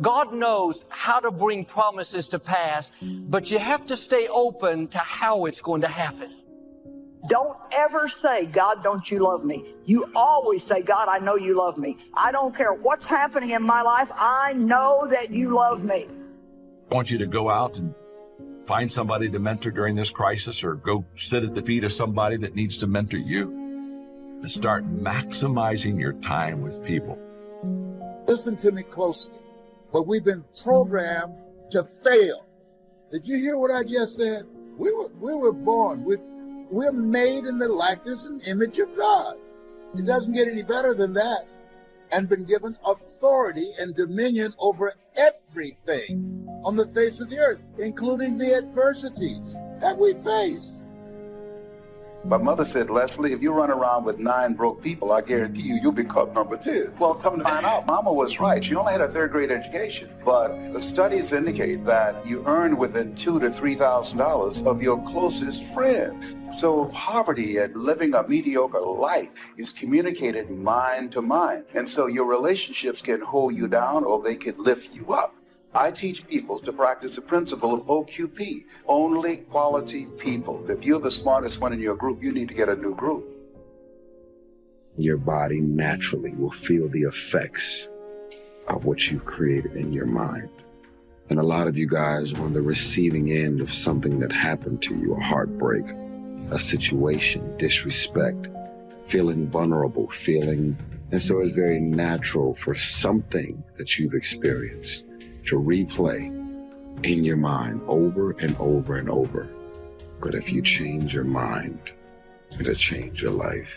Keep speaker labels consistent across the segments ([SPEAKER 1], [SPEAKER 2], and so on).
[SPEAKER 1] God knows how to bring promises to pass, but you have to stay open to how it's going to happen.
[SPEAKER 2] Don't ever say, God, don't you love me? You always say, God, I know you love me. I don't care what's happening in my life. I know that you love me.
[SPEAKER 3] I want you to go out and find somebody to mentor during this crisis, or go sit at the feet of somebody that needs to mentor you, and start maximizing your time with people.
[SPEAKER 4] Listen to me closely. But we've been programmed to fail. Did you hear what I just said? We were born with, we're made in the likeness and image of God. It doesn't get any better than that. And been given authority and dominion over everything on the face of the earth, including the adversities that we face.
[SPEAKER 5] My mother said, Leslie, if you run around with 9 broke people, I guarantee you, you'll be caught number 2. Well, come to find out, Mama was right. She only had a 3rd grade education. But the studies indicate that you earn within $2,000 to $3,000 of your closest friends. So poverty and living a mediocre life is communicated mind to mind. And so your relationships can hold you down, or they can lift you up. I teach people to practice the principle of OQP, only quality people. If you're the smartest one in your group, you need to get a new group.
[SPEAKER 6] Your body naturally will feel the effects of what you've created in your mind. And a lot of you guys are on the receiving end of something that happened to you, a heartbreak, a situation, disrespect, feeling vulnerable, and so it's very natural for something that you've experienced to replay in your mind over and over and over. But if you change your mind, it'll change your life.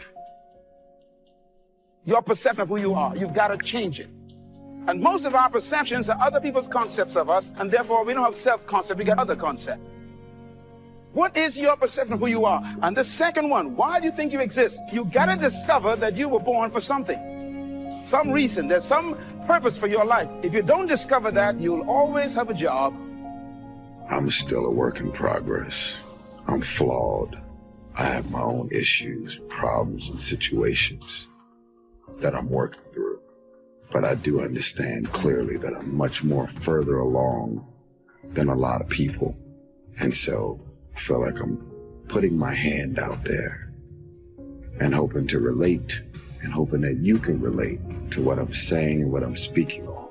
[SPEAKER 7] Your perception of who you are, you've got to change it. And most of our perceptions are other people's concepts of us, and therefore we don't have self-concept, we got other concepts. What is your perception of who you are? And the second one, why do you think you exist? You got to discover that you were born for something. Some reason, there's some purpose for your life. If you don't discover that, you'll always have a job.
[SPEAKER 6] I'm still a work in progress. I'm flawed. I have my own issues, problems, and situations that I'm working through. But I do understand clearly that I'm much more further along than a lot of people. And so I feel like I'm putting my hand out there and hoping to relate, and hoping that you can relate to what I'm saying and what I'm speaking on.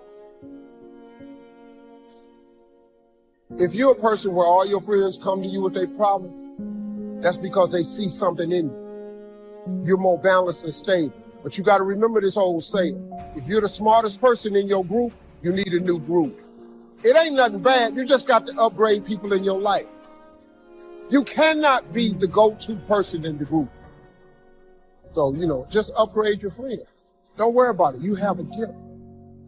[SPEAKER 4] If you're a person where all your friends come to you with a problem, that's because they see something in you. You're more balanced and stable. But you got to remember this whole saying. If you're the smartest person in your group, you need a new group. It ain't nothing bad. You just got to upgrade people in your life. You cannot be the go-to person in the group. So, just upgrade your friends. Don't worry about it. You have a gift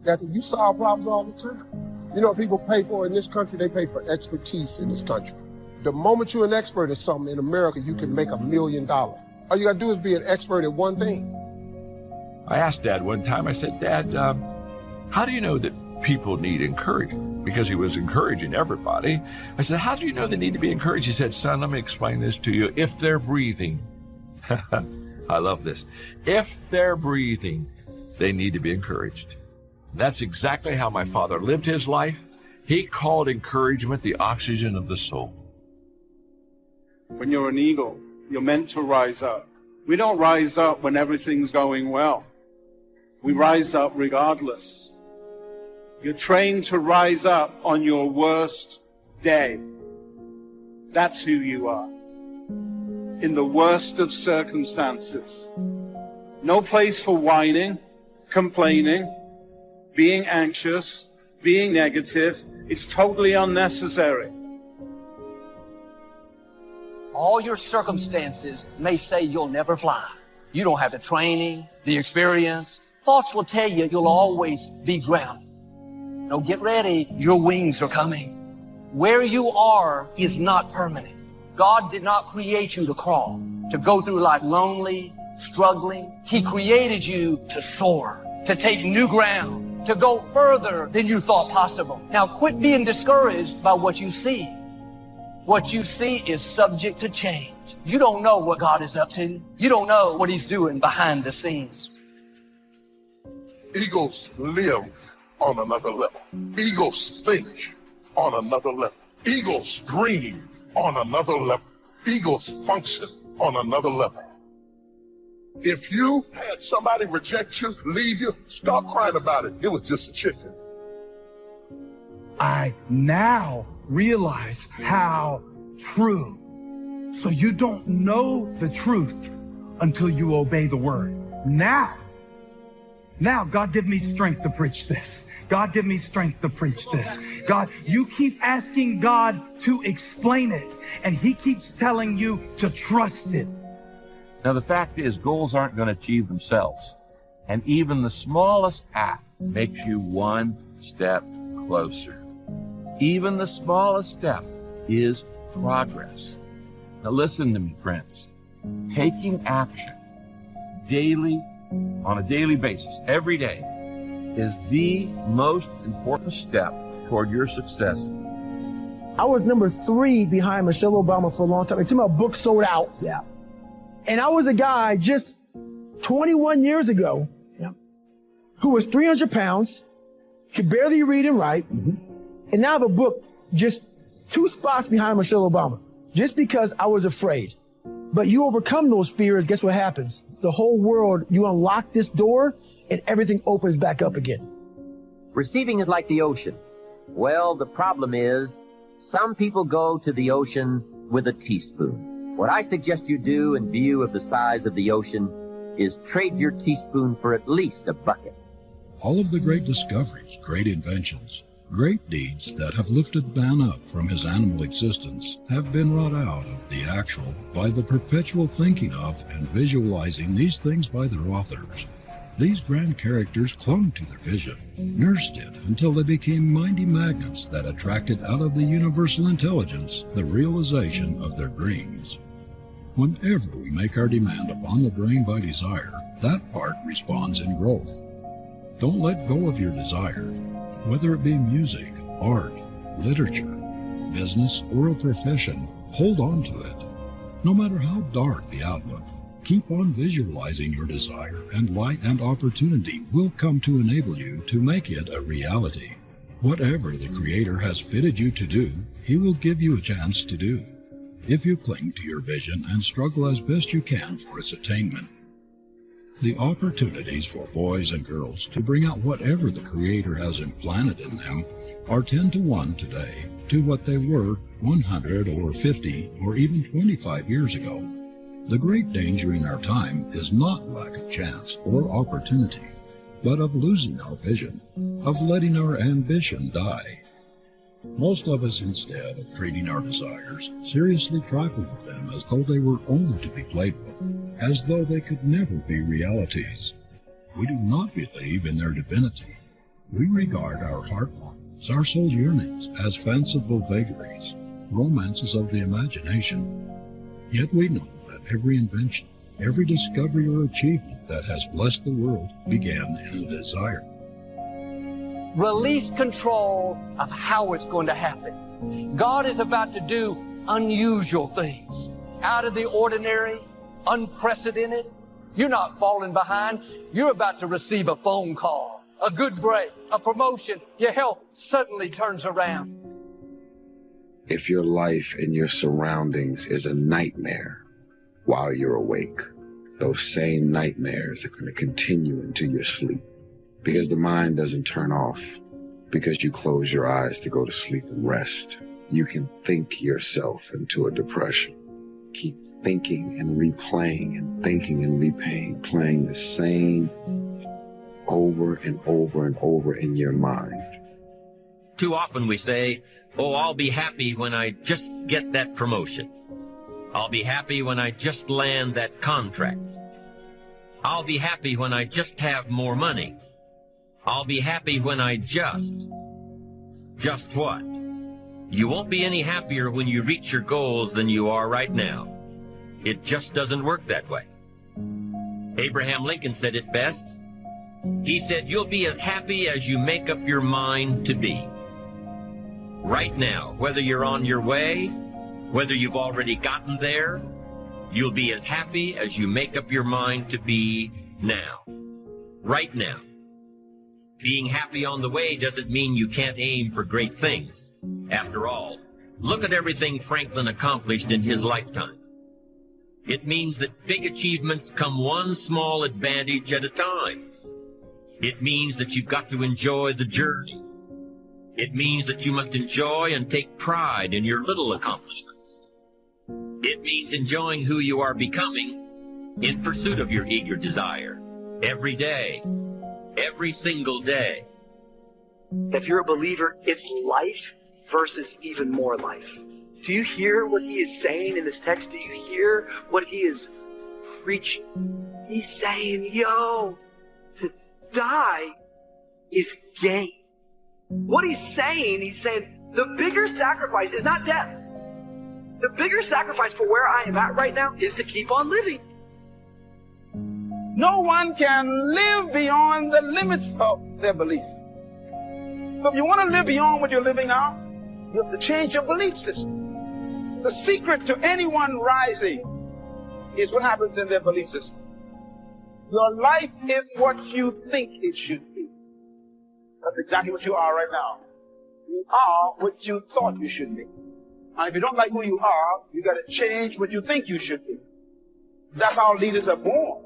[SPEAKER 4] that you solve problems all the time. People pay for in this country, they pay for expertise in this country. The moment you're an expert at something in America, you can make $1 million. All you got to do is be an expert at one thing.
[SPEAKER 3] I asked Dad one time, I said, Dad, how do you know that people need encouragement? Because he was encouraging everybody. I said, how do you know they need to be encouraged? He said, son, let me explain this to you. If they're breathing, I love this. If they're breathing, they need to be encouraged. That's exactly how my father lived his life. He called encouragement the oxygen of the soul.
[SPEAKER 8] When you're an eagle, you're meant to rise up. We don't rise up when everything's going well. We rise up regardless. You're trained to rise up on your worst day. That's who you are. In the worst of circumstances. No place for whining, complaining, being anxious, being negative. It's totally unnecessary.
[SPEAKER 1] All your circumstances may say you'll never fly. You don't have the training, the experience. Thoughts will tell you you'll always be grounded. No, get ready. Your wings are coming. Where you are is not permanent. God did not create you to crawl, to go through life lonely, struggling. He created you to soar, to take new ground, to go further than you thought possible. Now quit being discouraged by what you see. What you see is subject to change. You don't know what God is up to. You don't know what He's doing behind the scenes.
[SPEAKER 4] Eagles live
[SPEAKER 9] on another level. Eagles think on another level. Eagles dream on another level. Eagles function on another level. If you had somebody reject you, leave you, stop crying about it. It was just a chicken.
[SPEAKER 10] I now realize how true. So you don't know the truth until you obey the word. Now, God, give me strength to preach this. God, give me strength to preach this. God, you keep asking God to explain it, and he keeps telling you to trust it.
[SPEAKER 3] Now, the fact is, goals aren't going to achieve themselves. And even the smallest act makes you one step closer. Even the smallest step is progress. Now, listen to me, friends. Taking action daily, on a daily basis, every day, is the most important step toward your success.
[SPEAKER 11] I was number 3 behind Michelle Obama for a long time. Until my book sold out. Yeah. And I was a guy just 21 years ago who was 300 pounds, could barely read and write, and now I have a book just 2 spots behind Michelle Obama, just because I was afraid. But you overcome those fears, guess what happens? The whole world, you unlock this door, and everything opens back up again.
[SPEAKER 12] Receiving is like the ocean. Well, the problem is, some people go to the ocean with a teaspoon. What I suggest you do in view of the size of the ocean is trade your teaspoon for at least a bucket.
[SPEAKER 13] All of the great discoveries, great inventions, great deeds that have lifted man up from his animal existence have been wrought out of the actual by the perpetual thinking of and visualizing these things by their authors. These grand characters clung to their vision, nursed it until they became mighty magnets that attracted out of the universal intelligence the realization of their dreams. Whenever we make our demand upon the brain by desire, that part responds in growth. Don't let go of your desire, whether it be music, art, literature, business, or a profession. Hold on to it. No matter how dark the outlook, keep on visualizing your desire, and light and opportunity will come to enable you to make it a reality. Whatever the Creator has fitted you to do, He will give you a chance to do, if you cling to your vision and struggle as best you can for its attainment. The opportunities for boys and girls to bring out whatever the Creator has implanted in them are 10 to 1 today to what they were 100 or 50 or even 25 years ago. The great danger in our time is not lack of chance or opportunity, but of losing our vision, of letting our ambition die. Most of us, instead of treating our desires, seriously trifle with them as though they were only to be played with, as though they could never be realities. We do not believe in their divinity. We regard our heart longings, our soul yearnings, as fanciful vagaries, romances of the imagination. Yet we know that every invention, every discovery or achievement that has blessed the world began in a desire.
[SPEAKER 1] Release control of how it's going to happen. God is about to do unusual things, out of the ordinary, unprecedented. You're not falling behind. You're about to receive a phone call, a good break, a promotion. Your health suddenly turns around.
[SPEAKER 6] If your life and your surroundings is a nightmare while you're awake, those same nightmares are going to continue into your sleep, because the mind doesn't turn off because you close your eyes to go to sleep and rest. You can think yourself into a depression. Keep thinking and replaying and thinking and replaying, playing the same over and over and over in your mind.
[SPEAKER 12] Too often we say, oh, I'll be happy when I just get that promotion. I'll be happy when I just land that contract. I'll be happy when I just have more money. I'll be happy when I just what? You won't be any happier when you reach your goals than you are right now. It just doesn't work that way. Abraham Lincoln said it best. He said, you'll be as happy as you make up your mind to be. Right now, whether you're on your way, whether you've already gotten there, you'll be as happy as you make up your mind to be now. Right now. Being happy on the way doesn't mean you can't aim for great things. After all, look at everything Franklin accomplished in his lifetime. It means that big achievements come one small advantage at a time. It means that you've got to enjoy the journey. It means that you must enjoy and take pride in your little accomplishments. It means enjoying who you are becoming in pursuit of your eager desire every day, every single day.
[SPEAKER 14] If you're a believer, it's life versus even more life. Do you hear what he is saying in this text? Do you hear what he is preaching? He's saying, yo, to die is gain. What he's saying the bigger sacrifice is not death. The bigger sacrifice for where I am at right now is to keep on living.
[SPEAKER 7] No one can live beyond the limits of their belief. So if you want to live beyond what you're living now, you have to change your belief system. The secret to anyone rising is what happens in their belief system. Your life is what you think it should be. That's exactly what you are right now. You are what you thought you should be. And if you don't like who you are, you got to change what you think you should be. That's how leaders are born.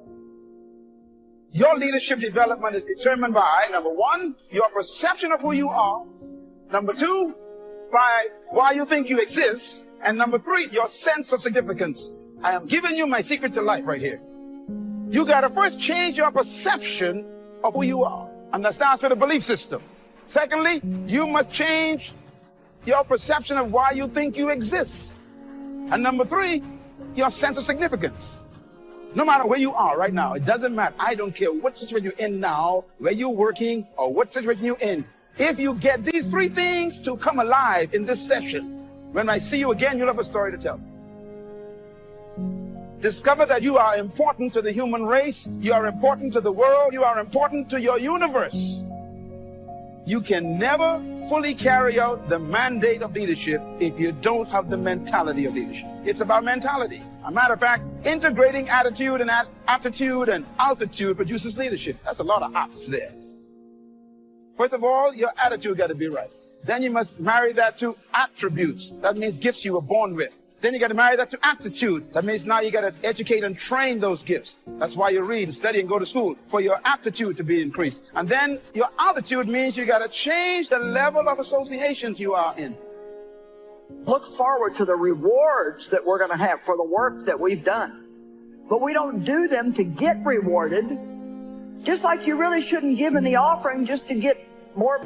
[SPEAKER 7] Your leadership development is determined by, number one, your perception of who you are. Number two, by why you think you exist. And number three, your sense of significance. I am giving you my secret to life right here. You got to first change your perception of who you are. And that starts with a belief system. Secondly, you must change your perception of why you think you exist. And number three, your sense of significance. No matter where you are right now, it doesn't matter. I don't care what situation you're in now, where you're working, or what situation you're in. If you get these three things to come alive in this session, when I see you again, you'll have a story to tell. Discover that you are important to the human race, you are important to the world, you are important to your universe. You can never fully carry out the mandate of leadership if you don't have the mentality of leadership. It's about mentality. As a matter of fact, integrating attitude and aptitude and altitude produces leadership. That's a lot of ops there. First of all, your attitude got to be right. Then you must marry that to attributes. That means gifts you were born with. Then you got to marry that to aptitude. That means now you got to educate and train those gifts. That's why you read, study, and go to school, for your aptitude to be increased. And then your altitude means you got to change the level of associations you are in.
[SPEAKER 2] Look forward to the rewards that we're going to have for the work that we've done. But we don't do them to get rewarded, just like you really shouldn't give in the offering just to get more.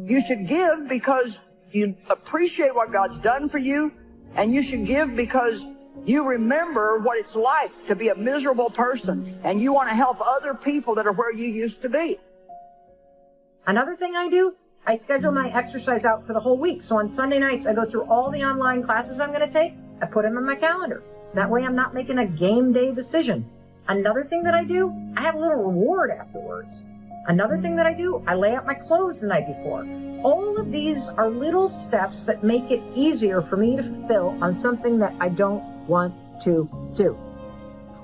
[SPEAKER 2] You should give because you appreciate what God's done for you, and you should give because you remember what it's like to be a miserable person, and you want to help other people that are where you used to be.
[SPEAKER 15] Another thing I do, I schedule my exercise out for the whole week. So on Sunday nights, I go through all the online classes I'm going to take. I put them in my calendar. That way I'm not making a game day decision. Another thing that I do, I have a little reward afterwards. Another thing that I do, I lay out my clothes the night before. All of these are little steps that make it easier for me to fulfill on something that I don't want to do.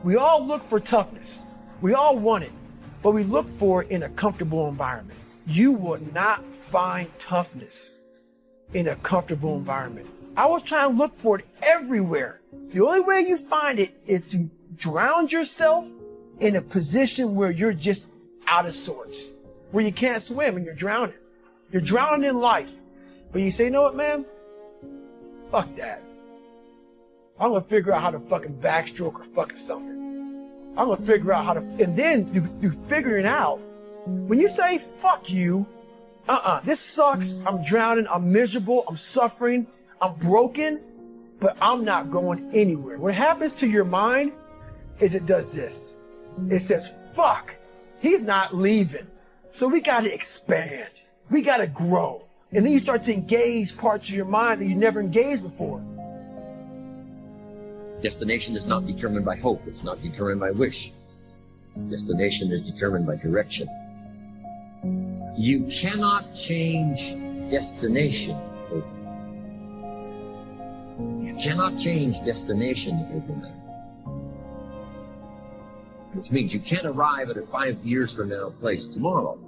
[SPEAKER 11] We all look for toughness. We all want it, but we look for it in a comfortable environment. You will not find toughness in a comfortable environment. I was trying to look for it everywhere. The only way you find it is to drown yourself in a position where you're just out of sorts. where you can't swim and you're drowning. You're drowning in life. But you say, you know what, man? Fuck that. I'm going to figure out how to fucking backstroke or fucking something. I'm going to figure out how to, and then through figuring out, when you say, fuck you, this sucks, I'm drowning, I'm miserable, I'm suffering, I'm broken, but I'm not going anywhere. What happens to your mind is it does this. It says, fuck, he's not leaving. So we got to expand. We got to grow. And then you start to engage parts of your mind that you never engaged before.
[SPEAKER 12] Destination is not determined by hope. It's not determined by wish. Destination is determined by direction. You cannot change destination overnight. You cannot change destination overnight. Which means you can't arrive at a 5 years from now place tomorrow.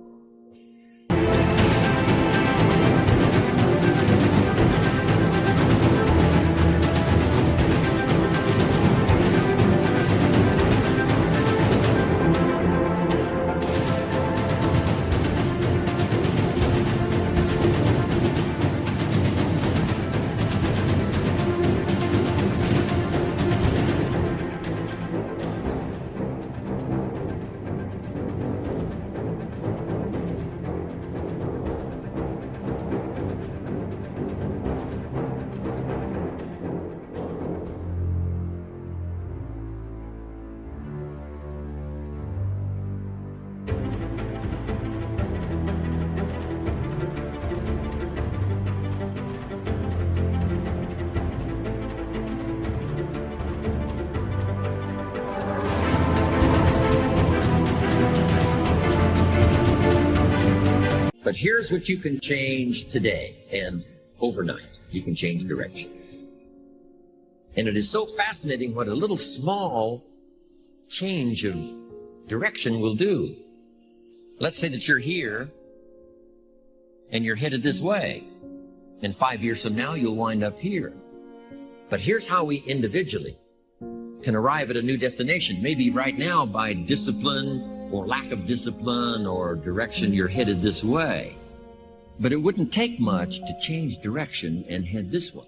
[SPEAKER 12] But here's what you can change today and overnight. You can change direction. And it is so fascinating what a little small change of direction will do. Let's say that you're here and you're headed this way. And 5 years from now, you'll wind up here. But here's how we individually can arrive at a new destination. Maybe right now by discipline or lack of discipline or direction, you're headed this way. But it wouldn't take much to change direction and head this way.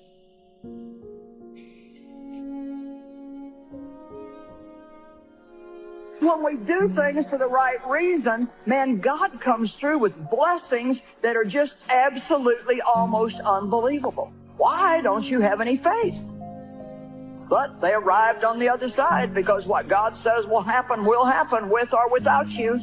[SPEAKER 2] When we do things for the right reason, man, God comes through with blessings that are just absolutely almost unbelievable. Why don't you have any faith? But they arrived on the other side because what God says will happen with or without you.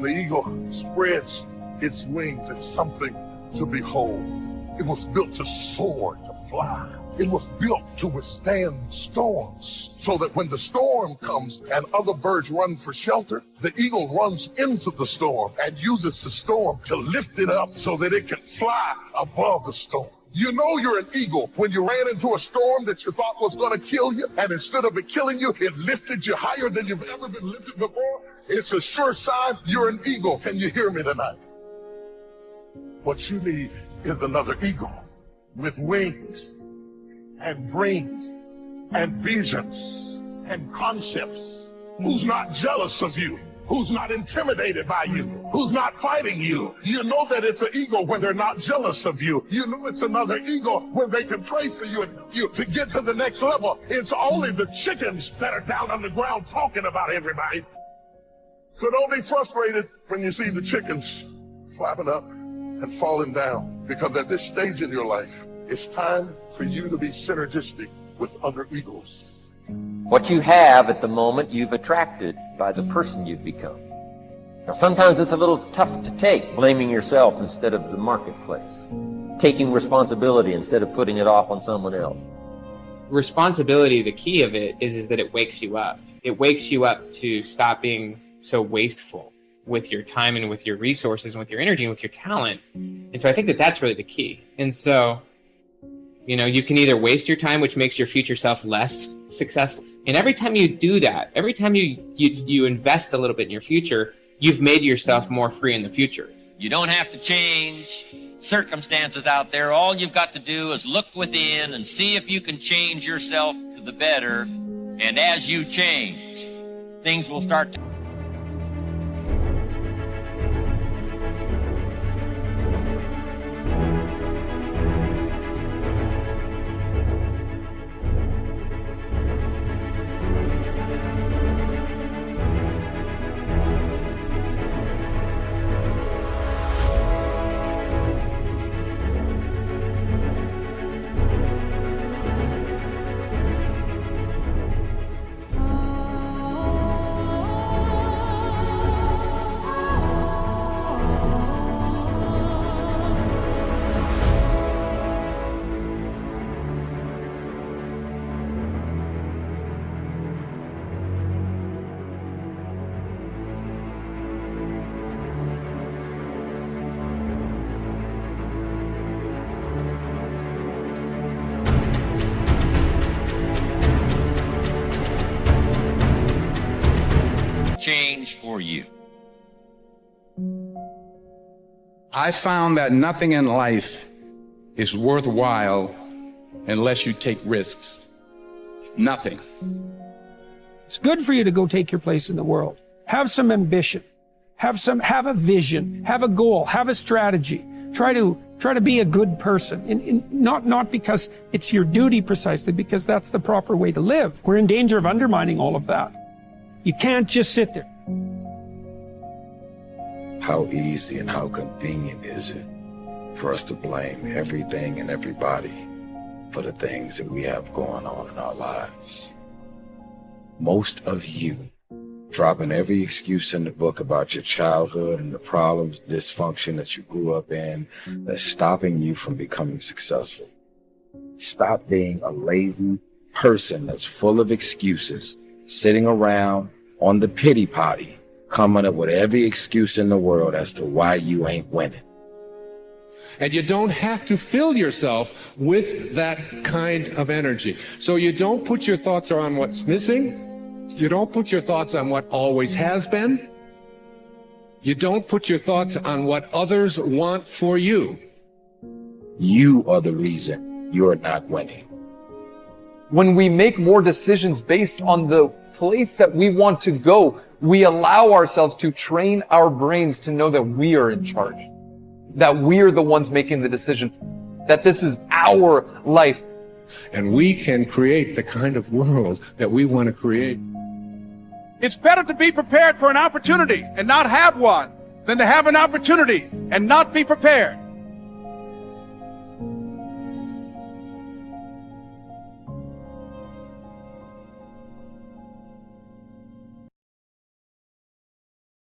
[SPEAKER 9] The eagle spreads its wings as something to behold. It was built to soar, to fly. It was built to withstand storms, so that when the storm comes and other birds run for shelter, the eagle runs into the storm and uses the storm to lift it up so that it can fly above the storm. You know you're an eagle when you ran into a storm that you thought was going to kill you, and instead of it killing you, it lifted you higher than you've ever been lifted before. It's a sure sign you're an eagle. Can you hear me tonight? What you need is another eagle with wings and dreams and visions and concepts, who's not jealous of you, who's not intimidated by you, who's not fighting you. You know that it's an ego when they're not jealous of you. You know it's another ego when they can pray for you and you to get to the next level. It's only the chickens that are down on the ground talking about everybody. So don't be frustrated when you see the chickens flapping up and falling down, because at this stage in your life, it's time for you to be synergistic with other eagles.
[SPEAKER 12] What you have at the moment, you've attracted by the person you've become. Now, sometimes it's a little tough to take, blaming yourself instead of the marketplace, taking responsibility instead of putting it off on someone else.
[SPEAKER 16] Responsibility, the key of it is that it wakes you up. It wakes you up to stop being so wasteful with your time and with your resources and with your energy and with your talent. And so I think that that's really the key. And so, you know, you can either waste your time, which makes your future self less successful. And every time you do that, every time you invest a little bit in your future, you've made yourself more free in the future.
[SPEAKER 12] You don't have to change circumstances out there. All you've got to do is look within and see if you can change yourself to the better. And as you change, things will start to... change for you.
[SPEAKER 17] I found that nothing in life is worthwhile unless you take risks. Nothing.
[SPEAKER 18] It's good for you to go take your place in the world. Have some ambition. Have a vision. Have a goal. Have a strategy. Try to be a good person. Not because it's your duty precisely, because that's the proper way to live. We're in danger of undermining all of that. You can't just sit there.
[SPEAKER 19] How easy and how convenient is it for us to blame everything and everybody for the things that we have going on in our lives? Most of you dropping every excuse in the book about your childhood and the problems, dysfunction that you grew up in that's stopping you from becoming successful. Stop being a lazy person that's full of excuses, sitting around on the pity potty, coming up with every excuse in the world as to why you ain't winning.
[SPEAKER 20] And you don't have to fill yourself with that kind of energy. So you don't put your thoughts on what's missing. You don't put your thoughts on what always has been. You don't put your thoughts on what others want for you.
[SPEAKER 19] You are the reason you're not winning.
[SPEAKER 21] When we make more decisions based on the place that we want to go, we allow ourselves to train our brains to know that we are in charge, that we are the ones making the decision, that this is our life.
[SPEAKER 20] And we can create the kind of world that we want to create.
[SPEAKER 7] It's better to be prepared for an opportunity and not have one than to have an opportunity and not be prepared.